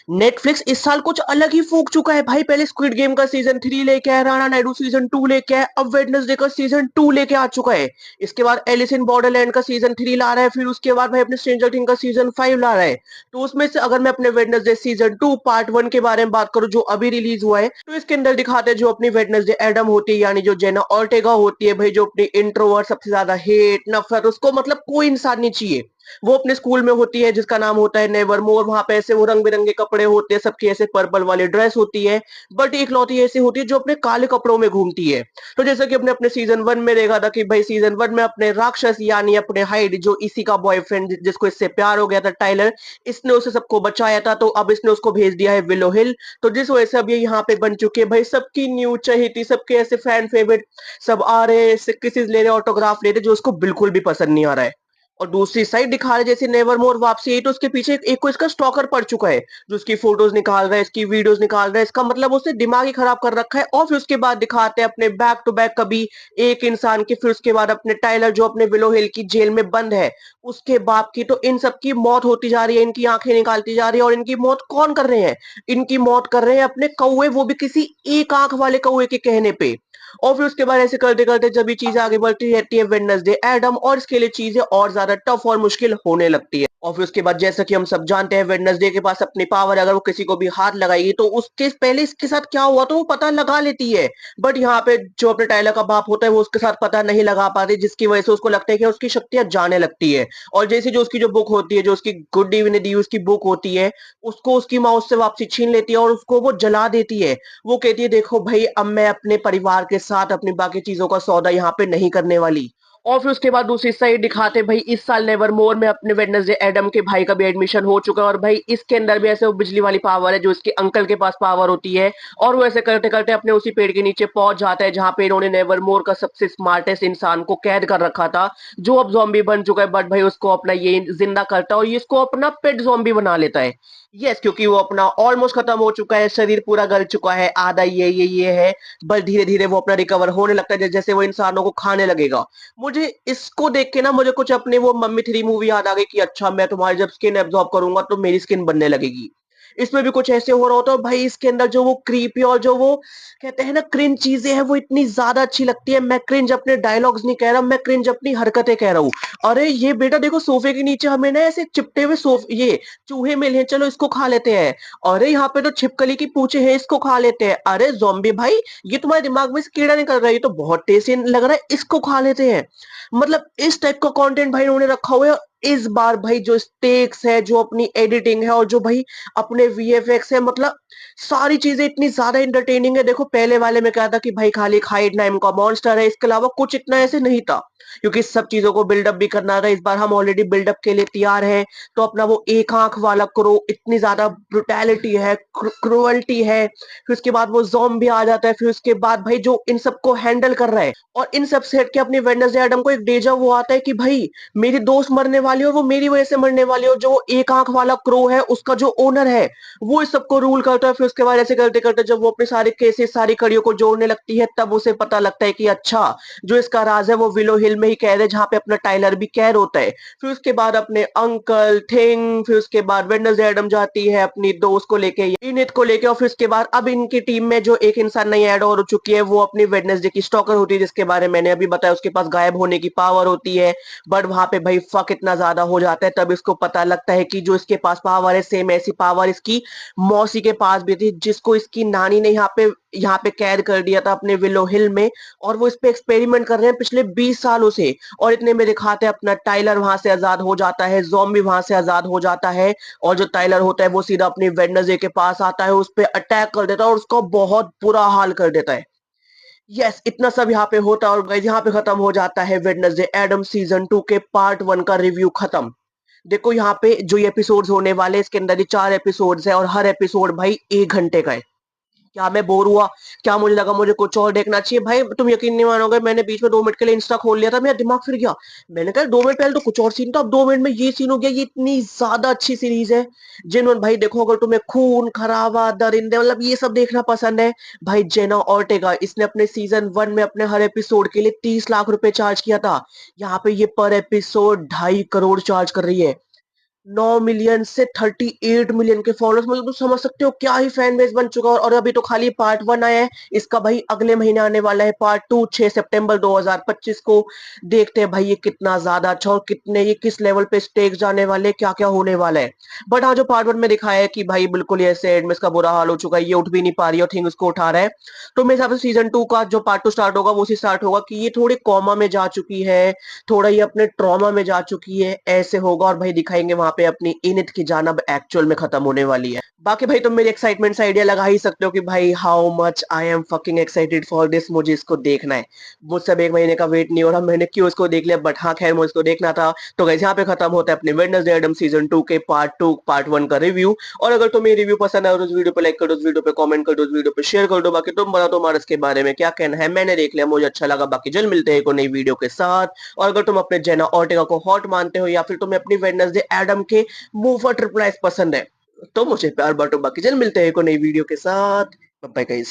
Netflix इस साल कुछ अलग ही फूंक चुका है भाई। पहले स्क्विड गेम का सीजन 3 लेके आया, राणा नायडू सीजन 2 लेके आया, अब वेडनेसडे का सीजन 2 लेके आ चुका है। इसके बाद एलिस इन बॉर्डरलैंड का सीजन 3 ला रहा है, फिर उसके बाद भाई अपने स्ट्रेंजर थिंग का सीजन 5 ला रहा है। तो उसमें से अगर मैं अपने वेडनेसडे सीजन 2 पार्ट 1 के बारे में बात करूं जो अभी रिलीज हुआ है, तो इसके अंदर दिखाते हैं जो अपनी वेडनेसडे एडम होती है, यानी जो जेना ऑर्टेगा होती है भाई, जो अपनी इंट्रोवर्ट सबसे ज्यादा हेट नफरत, उसको मतलब कोई इंसान नहीं चाहिए। वो अपने स्कूल में होती है जिसका नाम होता है नेवरमोर। वहां पे ऐसे वो रंग बिरंगे कपड़े होते हैं, सबकी ऐसे पर्पल वाली ड्रेस होती है। बट इकलौती ऐसी होती है जो अपने काले कपड़ों में घूमती है। तो जैसे कि अपने अपने सीजन 1 में देखा था कि भाई सीजन 1 में अपने राक्षस यानी अपने हाइड, जो इसी का बॉयफ्रेंड जिसको इससे प्यार हो गया था टाइलर, इसने उसे सबको बचाया था। तो अब इसने उसको भेज दिया है विलो हिल। तो जिस वजह से अब ये यहाँ पे बन चुके हैं भाई, सबकी न्यूज चाहिए, सबके ऐसे फैन फेवरेट। सब आ रहे हैं, किसी ले रहे ऑटोग्राफ ले रहे, जो उसको बिल्कुल भी पसंद नहीं आ रहा है। और दूसरी साइड दिखा रहे जैसे नेवर मोर वापसी आई, तो उसके पीछे एक को इसका स्टॉकर पड़ चुका है, जो उसकी फोटोज निकाल रहा है, इसकी वीडियोस निकाल रहा है। इसका मतलब उसने दिमाग ही खराब कर रखा है। और फिर उसके बाद दिखाते हैं अपने बैक टू बैक कभी एक इंसान की, फिर उसके बाद अपने टाइलर जो अपने विलो हिल की जेल में बंद है, उसके बाप की। तो इन सब की मौत होती जा रही है, इनकी आंखें निकालती जा रही है। और इनकी मौत कौन कर रहे हैं? इनकी मौत कर रहे हैं अपने कौवे, वो भी किसी एक आंख वाले कौवे के कहने पे। और फिर उसके बाद ऐसे करते करते जब ये चीजें आगे बढ़ती रहती है वेडनेसडे एडम, और इसके लिए चीजें और ज्यादा टफ और मुश्किल होने लगती है। और फिर उसके बाद जैसा कि हम सब जानते हैं वेडनेसडे के पास अपनी पावर, अगर वो किसी को भी हाथ लगाएगी तो उसके पहले इसके साथ क्या हुआ तो वो पता लगा लेती है। बट यहाँ पे जो अपने टाइलर का बाप होता है वो उसके साथ पता नहीं लगा पाते, जिसकी वजह से उसको लगता है कि उसकी शक्तियां जाने लगती है। और जैसे जो उसकी जो बुक होती है, जो उसकी गुड डे ने दी उसकी बुक होती है, उसको उसकी माँ उससे वापसी छीन लेती है और उसको वो जला देती है। वो कहती है देखो भाई, अब मैं अपने परिवार के साथ अपनी बाकी चीजों का सौदा यहाँ पे नहीं करने वाली। और फिर उसके बाद दूसरी साइड दिखाते भाई इस साल नेवरमोर में अपने वेडनेसडे एडम के भाई का भी एडमिशन हो चुका है। और भाई इसके अंदर भी ऐसे वो बिजली वाली पावर है जो इसके अंकल के पास पावर होती है। और वो ऐसे करते करते अपने उसी पेड़ के नीचे पहुंच जाता है जहां पे इन्होंने नेवरमोर का सबसे स्मार्टेस्ट इंसान को कैद कर रखा था, जो अब जॉम्बी बन चुका है। बट भाई उसको अपना ये जिंदा करता है और ये इसको अपना पेट जॉम्बी बना लेता है। यस, क्योंकि वो अपना ऑलमोस्ट खत्म हो चुका है, शरीर पूरा गल चुका है, आधा ये है। बस धीरे धीरे वो अपना रिकवर होने लगता है, जैसे वो इंसानों को खाने लगेगा। मुझे इसको देख के ना मुझे कुछ अपने वो मम्मी 3 मूवी याद आ गई कि अच्छा, मैं तुम्हारी जब स्किन एब्जॉर्ब करूंगा तो मेरी स्किन बनने लगेगी। इसमें भी कुछ ऐसे हो रहा होता है भाई। इसके अंदर जो वो क्रीपी और जो वो कहते हैं ना क्रिंज चीजें हैं, वो इतनी ज्यादा अच्छी लगती है। मैं क्रिंज अपने डायलॉग्स नहीं कह रहा, मैं क्रिंज अपनी हरकतें कह रहा हूँ। अरे ये बेटा देखो, सोफे के नीचे हमें ना ऐसे चिपटे हुए ये चूहे मिले हैं, चलो इसको खा लेते हैं। अरे यहाँ पे तो छिपकली की पूंछे हैं, इसको खा लेते हैं। अरे ज़ॉम्बी भाई, ये तुम्हारे दिमाग में से कीड़ा निकल रहा है, ये तो बहुत टेस्टी लग रहा है, इसको खा लेते हैं। मतलब इस टाइप का कंटेंट भाई उन्होंने रखा हुआ है। इस बार भाई जो स्टेक्स है, जो अपनी एडिटिंग है और जो भाई अपने वीएफएक्स है, मतलब सारी चीजें इतनी ज्यादा एंटरटेनिंग है। देखो पहले वाले में क्या था कि भाई खाली हाइड नाम का मॉन्स्टर है, इसके अलावा कुछ इतना ऐसे नहीं था, क्योंकि सब चीजों को बिल्डअप भी करना था। इस बार हम ऑलरेडी बिल्डअप के लिए तैयार हैं। तो अपना वो एक आंख वाला क्रो, इतनी ज्यादा ब्रुटैलिटी है, क्रुअल्टी है। फिर उसके बाद वो ज़ॉम्बी आ जाता है। फिर उसके बाद भाई जो इन सबको हैंडल कर रहा है, और इन सब से हट के अपनी वेडनेसडे एडम को एक डेजा वो आता है कि भाई मेरी दोस्त मरने वाली है और वो मेरी वजह से मरने वाली है। और जो एक आंख वाला क्रो है, उसका जो ओनर है, वो इस सबको रूल करता है। फिर उसके बाद ऐसे करते करते जब वो अपने सारे केसेस, सारी कड़ियों को जोड़ने लगती है, तब उसे पता लगता है कि अच्छा, जो इसका राज है वो विलो हिल में ही कैद है, जहाँ पे अपना टाइलर भी कैद होता है। फिर उसके बाद अपने अंकल थिंग, फिर उसके बाद वेडनेसडे एडम जाती है अपनी दोस्त को लेके, इनित को लेके। और फिर उसके बाद अब इनकी टीम में जो एक इंसान नई ऐड हो चुकी है, वो अपनी वेडनेसडे की स्टॉकर होती है, जिसके बारे में मैंने अभी बताया, उसके पास गायब होने की पावर होती है। बट वहां पे भाई फक इतना ज्यादा हो जाता है, तब इसको पता लगता है कि जो इसके पास पावर है, सेम ऐसी पावर इसकी मौसी के पास भी थी, जिसको इसकी नानी ने यहाँ पे कैद कर दिया था अपने विलो हिल में। और वो इस पे एक्सपेरिमेंट कर रहे हैं पिछले 20 सालों से। और इतने में दिखाते हैं अपना टाइलर वहां से आजाद हो जाता है, ज़ॉम्बी वहां से आजाद हो जाता है। और जो टाइलर होता है वो सीधा अपनी वेडनेसडे के पास आता है, उस पे अटैक कर देता है और उसका बहुत बुरा हाल कर देता है। यस, इतना सब यहाँ पे होता है। और गाइस यहाँ पे खत्म हो जाता है वेडनेसडे एडम सीजन 2 के पार्ट 1 का रिव्यू खत्म। देखो यहाँ पे जो ये एपिसोड्स होने वाले, इसके अंदर ही 4 एपिसोड्स है और हर एपिसोड भाई 1 घंटे का है। क्या मैं बोर हुआ? क्या मुझे लगा मुझे कुछ और देखना चाहिए? भाई तुम यकीन नहीं मानोगे, मैंने बीच में 2 मिनट के लिए इंस्टा खोल लिया था, मेरा दिमाग फिर गया। मैंने कहा 2 मिनट पहले तो कुछ और सीन था, अब 2 मिनट में ये सीन हो गया। ये इतनी ज्यादा अच्छी सीरीज है। जिन्होंने भाई देखो, अगर तुम्हें खून खराबा दरिंदे मतलब ये सब देखना पसंद है, भाई जेना ऑर्टेगा, इसने अपने सीजन 1 में अपने हर एपिसोड के लिए 30 लाख रुपए चार्ज किया था। यहाँ पे ये पर एपिसोड 2.5 करोड़ चार्ज कर रही है। 9 मिलियन से 38 मिलियन के फॉलोअर्स, मतलब तो समझ सकते हो क्या ही फैन बेस बन चुका है। और अभी तो खाली पार्ट 1 आया है, इसका भाई अगले महीने आने वाला है पार्ट 2, 6 सितंबर 2025 को। देखते हैं भाई ये कितना ज्यादा अच्छा और कितने ये किस लेवल पे स्टेक्स जाने वाले, क्या क्या होने वाला है। बट हाँ, जो पार्ट 1 में दिखाया है कि भाई बिल्कुल ही ऐसे एडमिस का बुरा हाल हो चुका है, ये उठ भी नहीं पा रही है और थिंग उसको उठा रहा है। तो मेरे हिसाब से सीजन 2 का जो पार्ट 2 स्टार्ट होगा वो उसी स्टार्ट होगा कि ये थोड़े कोमा में जा चुकी है, थोड़ा ये अपने ट्रॉमा में जा चुकी है, ऐसे होगा। और भाई दिखाएंगे वहां पे अपनी इनित की जान अब एक्चुअल में खत्म होने वाली है। बाकी भाई तुम मेरी एक्साइटमेंट से आइडिया लगा ही सकते हो कि भाई how much I am fucking excited for this, मुझे इसको देखना है। मुझसे अब 1 महीने का वेट नहीं हो रहा, मैंने क्यों इसको देख लिया, बट हाँ खैर मुझे इसको देखना था। तो गाइस यहाँ पे खत्म होता है अपने वेडनेसडे एडम सीजन 2 के पार्ट 2 पार्ट 1 का रिव्यू। और अगर तुम्हें रिव्यू पसंद आया तो उस वीडियो पे लाइक कर दो, उस वीडियो पे कमेंट कर दो, उस वीडियो पे शेयर कर दो। बाकी तुम बताओ तुम्हारा इसके बारे में क्या कहना है, मैंने देख लिया, मुझे अच्छा लगा। बाकी जल्द मिलते हैं एक और नई वीडियो के साथ। और अगर तुम अपने जेना ऑर्टेगा को हॉट मानते हो या फिर तुम्हें अपनी वेडनेसडे एडम के बूफा ट्रिपल एस पसंद है तो मुझे प्यार बांटो। बाकी जल्द मिलते हैं एक और नई वीडियो के साथ। Bye guys.